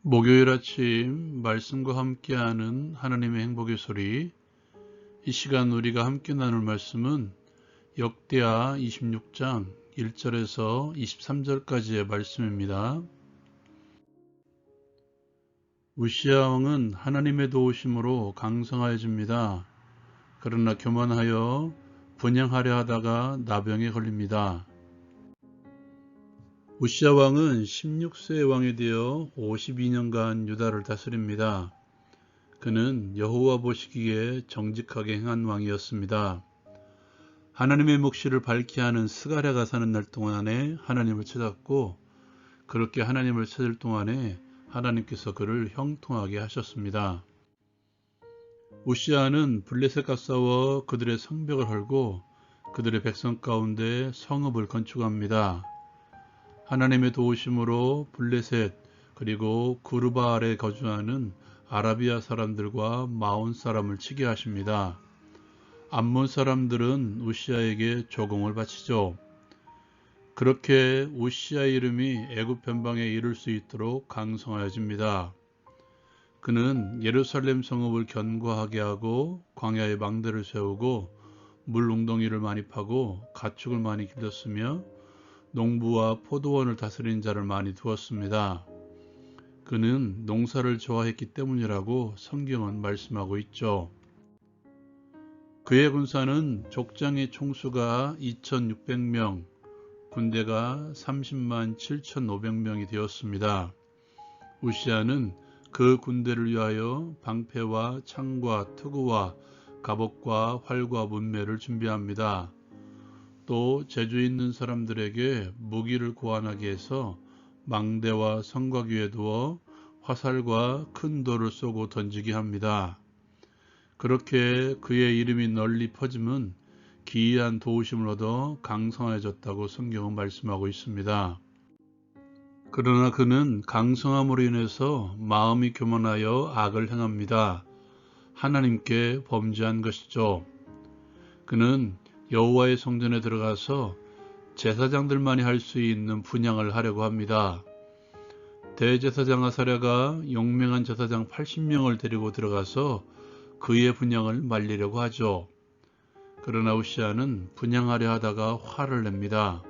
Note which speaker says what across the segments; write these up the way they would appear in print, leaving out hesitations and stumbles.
Speaker 1: 목요일 아침 말씀과 함께하는 하나님의 행복의 소리. 이 시간 우리가 함께 나눌 말씀은 역대하 26장 1절에서 23절까지의 말씀입니다. 우시야 왕은 하나님의 도우심으로 강성하여집니다. 그러나 교만하여 분향하려 하다가 나병에 걸립니다. 우시야 왕은 16세의 왕이 되어 52년간 유다를 다스립니다. 그는 여호와 보시기에 정직하게 행한 왕이었습니다. 하나님의 묵시를 밝게 하는 스가랴가 사는 날 동안에 하나님을 찾았고, 그렇게 하나님을 찾을 동안에 하나님께서 그를 형통하게 하셨습니다. 우시아는 블레셋과 싸워 그들의 성벽을 헐고 그들의 백성 가운데 성읍을 건축합니다. 하나님의 도우심으로 블레셋 그리고 구르바 아래 거주하는 아라비아 사람들과 마온 사람을 치게 하십니다. 암몬 사람들은 우시아에게 조공을 바치죠. 그렇게 우시아의 이름이 애굽 변방에 이를 수 있도록 강성하여집니다. 그는 예루살렘 성읍을 견고하게 하고 광야에 망대를 세우고 물 웅덩이를 많이 파고 가축을 많이 길렀으며 농부와 포도원을 다스린 자를 많이 두었습니다. 그는 농사를 좋아했기 때문이라고 성경은 말씀하고 있죠. 그의 군사는 족장의 총수가 2600명, 군대가 30만 7500명이 되었습니다. 우시아는 그 군대를 위하여 방패와 창과 투구와 갑옷과 활과 문매를 준비합니다. 또 재주 있는 사람들에게 무기를 고안하게 해서 망대와 성곽 위에 두어 화살과 큰 돌을 쏘고 던지게 합니다. 그렇게 그의 이름이 널리 퍼짐은 기이한 도우심을 얻어 강성해졌다고 성경은 말씀하고 있습니다. 그러나 그는 강성함으로 인해서 마음이 교만하여 악을 행합니다. 하나님께 범죄한 것이죠. 그는 여호와의 성전에 들어가서 제사장들만이 할 수 있는 분향을 하려고 합니다. 대제사장 아사랴가 용맹한 제사장 80명을 데리고 들어가서 그의 분향을 말리려고 하죠. 그러나 우시아는 분향하려 하다가 화를 냅니다.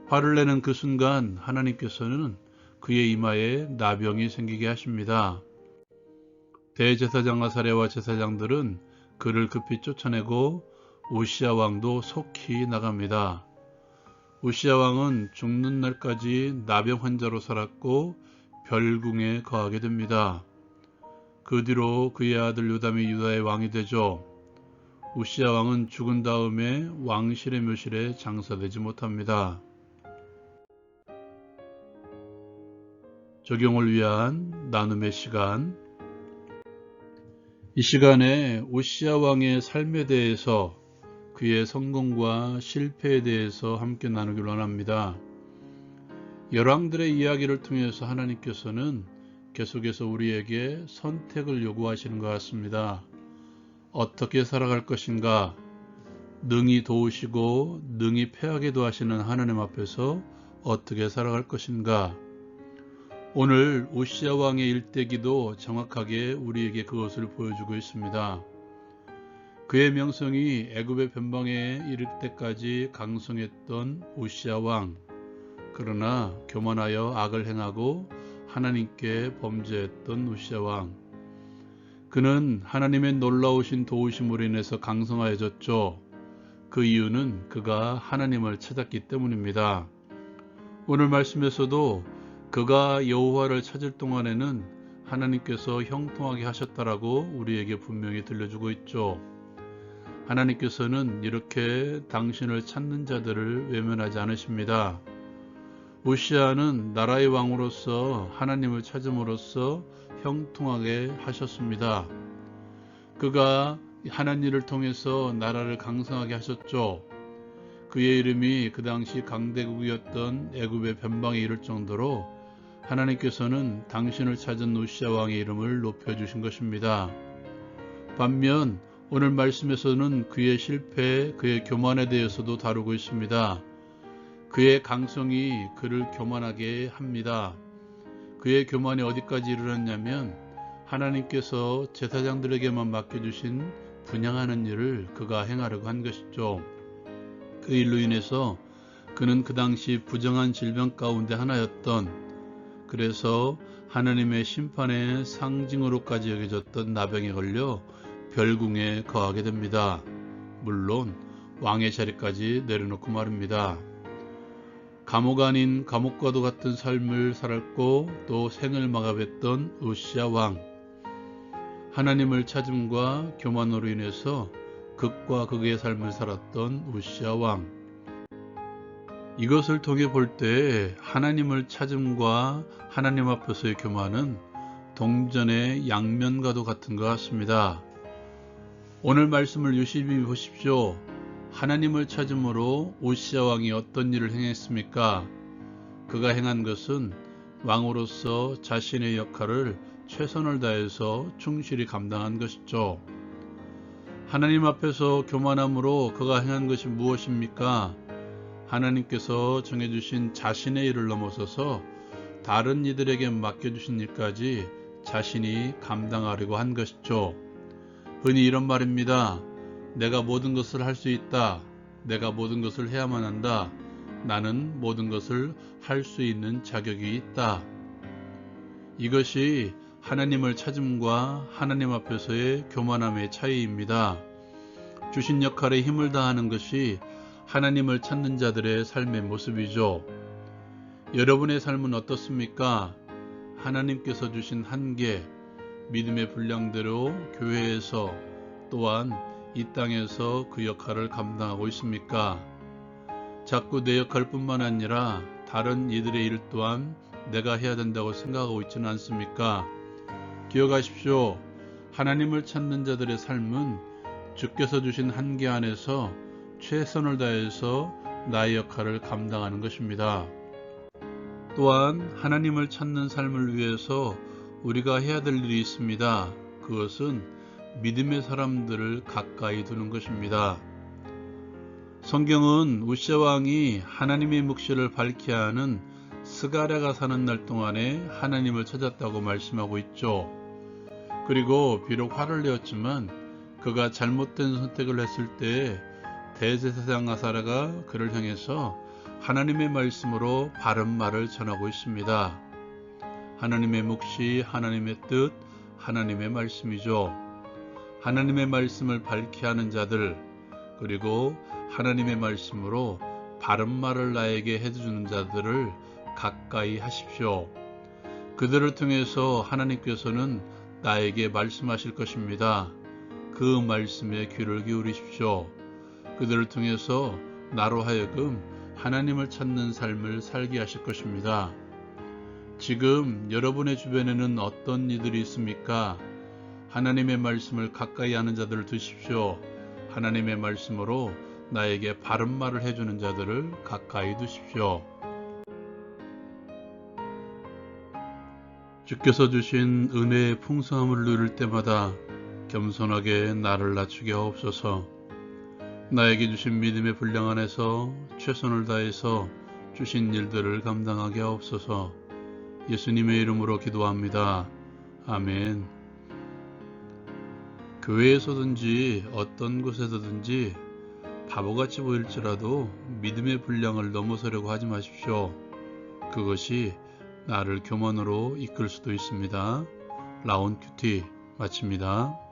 Speaker 1: 화를 내는 그 순간 하나님께서는 그의 이마에 나병이 생기게 하십니다. 대제사장 아사랴와 제사장들은 그를 급히 쫓아내고 우시아 왕도 속히 나갑니다. 우시아 왕은 죽는 날까지 나병 환자로 살았고 별궁에 거하게 됩니다. 그 뒤로 그의 아들 요담이 유다의 왕이 되죠. 우시아 왕은 죽은 다음에 왕실의 묘실에 장사되지 못합니다. 적용을 위한 나눔의 시간. 이 시간에 우시아 왕의 삶에 대해서 그의 성공과 실패에 대해서 함께 나누기를 원합니다. 열왕들의 이야기를 통해서 하나님께서는 계속해서 우리에게 선택을 요구하시는 것 같습니다. 어떻게 살아갈 것인가? 능히 도우시고 능히 패하게도 하시는 하나님 앞에서 어떻게 살아갈 것인가? 오늘 우시아 왕의 일대기도 정확하게 우리에게 그것을 보여주고 있습니다. 그의 명성이 애굽의 변방에 이를 때까지 강성했던 우시아 왕, 그러나 교만하여 악을 행하고 하나님께 범죄했던 우시아 왕. 그는 하나님의 놀라우신 도우심으로 인해서 강성하여졌죠. 그 이유는 그가 하나님을 찾았기 때문입니다. 오늘 말씀에서도 그가 여호와를 찾을 동안에는 하나님께서 형통하게 하셨다라고 우리에게 분명히 들려주고 있죠. 하나님께서는 이렇게 당신을 찾는 자들을 외면하지 않으십니다. 우시아는 나라의 왕으로서 하나님을 찾음으로써 형통하게 하셨습니다. 그가 하나님 일을 통해서 나라를 강성하게 하셨죠. 그의 이름이 그 당시 강대국이었던 애굽의 변방에 이를 정도로 하나님께서는 당신을 찾은 우시아 왕의 이름을 높여주신 것입니다. 반면 오늘 말씀에서는 그의 실패, 그의 교만에 대해서도 다루고 있습니다. 그의 강성이 그를 교만하게 합니다. 그의 교만이 어디까지 이르렀냐면 하나님께서 제사장들에게만 맡겨주신 분향하는 일을 그가 행하려고 한 것이죠. 그 일로 인해서 그는 그 당시 부정한 질병 가운데 하나였던, 그래서 하나님의 심판의 상징으로까지 여겨졌던 나병에 걸려 별궁에 거하게 됩니다. 물론 왕의 자리까지 내려놓고 말입니다. 감옥 아닌 감옥과도 같은 삶을 살았고 또 생을 막아뱉던 우시야 왕. 하나님을 찾음과 교만으로 인해서 극과 극의 삶을 살았던 우시야 왕. 이것을 통해 볼 때 하나님을 찾음과 하나님 앞에서의 교만은 동전의 양면과도 같은 것 같습니다. 오늘 말씀을 유심히 보십시오. 하나님을 찾음으로 우시야 왕이 어떤 일을 행했습니까? 그가 행한 것은 왕으로서 자신의 역할을 최선을 다해서 충실히 감당한 것이죠. 하나님 앞에서 교만함으로 그가 행한 것이 무엇입니까? 하나님께서 정해주신 자신의 일을 넘어서서 다른 이들에게 맡겨주신 일까지 자신이 감당하려고 한 것이죠. 흔히 이런 말입니다. 내가 모든 것을 할 수 있다. 내가 모든 것을 해야만 한다. 나는 모든 것을 할 수 있는 자격이 있다. 이것이 하나님을 찾음과 하나님 앞에서의 교만함의 차이입니다. 주신 역할에 힘을 다하는 것이 하나님을 찾는 자들의 삶의 모습이죠. 여러분의 삶은 어떻습니까? 하나님께서 주신 한계, 믿음의 분량대로 교회에서 또한 이 땅에서 그 역할을 감당하고 있습니까? 자꾸 내 역할뿐만 아니라 다른 이들의 일 또한 내가 해야 된다고 생각하고 있지는 않습니까? 기억하십시오. 하나님을 찾는 자들의 삶은 주께서 주신 한계 안에서 최선을 다해서 나의 역할을 감당하는 것입니다. 또한 하나님을 찾는 삶을 위해서 우리가 해야 될 일이 있습니다. 그것은 믿음의 사람들을 가까이 두는 것입니다. 성경은 우시야 왕이 하나님의 묵시를 밝게 하는 스가랴가 사는 날 동안에 하나님을 찾았다고 말씀하고 있죠. 그리고 비록 화를 내었지만 그가 잘못된 선택을 했을 때 대제사장 아사랴가 그를 향해서 하나님의 말씀으로 바른 말을 전하고 있습니다. 하나님의 묵시, 하나님의 뜻, 하나님의 말씀이죠. 하나님의 말씀을 밝게 하는 자들, 그리고 하나님의 말씀으로 바른 말을 나에게 해주는 자들을 가까이 하십시오. 그들을 통해서 하나님께서는 나에게 말씀하실 것입니다. 그 말씀에 귀를 기울이십시오. 그들을 통해서 나로 하여금 하나님을 찾는 삶을 살게 하실 것입니다. 지금 여러분의 주변에는 어떤 이들이 있습니까? 하나님의 말씀을 가까이 하는 자들을 두십시오. 하나님의 말씀으로 나에게 바른 말을 해주는 자들을 가까이 두십시오. 주께서 주신 은혜의 풍성함을 누릴 때마다 겸손하게 나를 낮추게 하옵소서. 나에게 주신 믿음의 분량 안에서 최선을 다해서 주신 일들을 감당하게 하옵소서. 예수님의 이름으로 기도합니다. 아멘. 교회에서든지 어떤 곳에서든지 바보같이 보일지라도 믿음의 분량을 넘어서려고 하지 마십시오. 그것이 나를 교만으로 이끌 수도 있습니다. 라온 큐티 마칩니다.